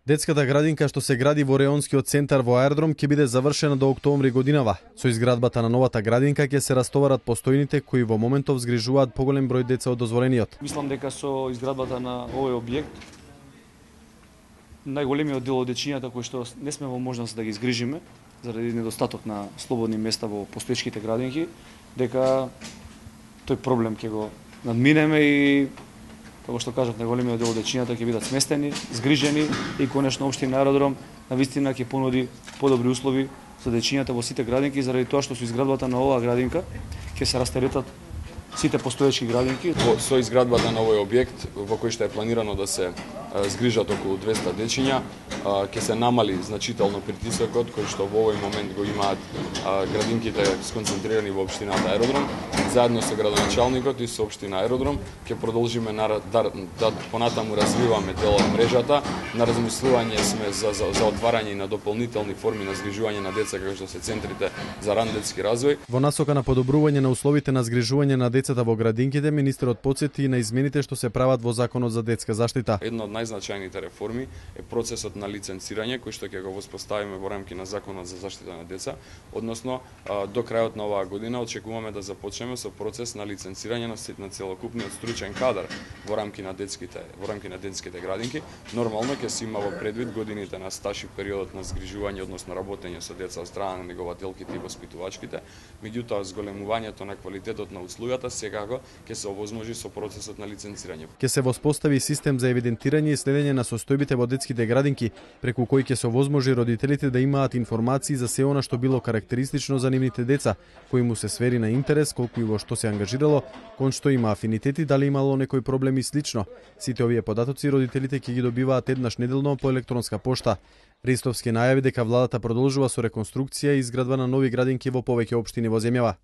Детската градинка што се гради во реонскиот центар во аеродром ќе биде завршена до октомври годинава. Со изградбата на новата градинка ќе се растоварат постојните кои во моментов згрижуваат поголем број деца од дозволениот. Мислам дека со изградбата на овој објект најголемиот дел од дечињата кои што не сме во можност да ги згрижиме заради недостаток на слободни места во постоечките градинки, дека тој проблем ќе го надминеме и како што кажав, најголемиот дел од дечињата ќе бидат сместени, згрижени и конечно општина аеродром навистина ќе понуди подобри услови за дечињата во сите градинки заради тоа што со изградбата на оваа градинка ќе се растеретат сите постоечки градинки. Со изградбата на овој објект во кој што е планирано да се згрижат околу 200 дечиња, ќе се намали значително притисокот кој што во овој момент го имаат градинките сконцентрирани во општината Аеродром. Заедно со градоначалникот и со општина Аеродром ќе продолжиме да понатаму развиваме дел од мрежата. На размислување сме за отварање на дополнителни форми на згрижување на деца како што се центрите за ран детски развој. Во насока на подобрување на условите на згрижување на децата во градинките, министерот потсети и на измените што се прават во Законот за детска заштита. Една од најзначајните реформи е процесот на лиценцирање кој што ќе го воспоставиме во рамки на Законот за заштита на деца, односно до крајот на оваа година очекуваме да започнеме со процес на лиценцирање на целокупниот стручен кадар во рамки на детските градинки. Нормално ќе се има во предвид годините на стаж и периодот на згрижување, односно работење со деца од страна на негователките и воспитувачките. Меѓутоа, зголемувањето на квалитетот на услугата секако ќе се овозможи со процесот на лиценцирање. Ќе се воспостави систем за евидентирање и следење на состојбите во детските градинки, преку кој ќе се овозможи родителите да имаат информации за се она што било карактеристично за нивните деца, кој му се сфери на интерес, колку и во што се ангажирало, кон што има афинитети, дали имало некои проблеми и слично. Сите овие податоци родителите ќе ги добиваат еднаш неделно по електронска пошта. Ристовски најави дека владата продолжува со реконструкција и изградба на нови градинки во повеќе општини во земјава.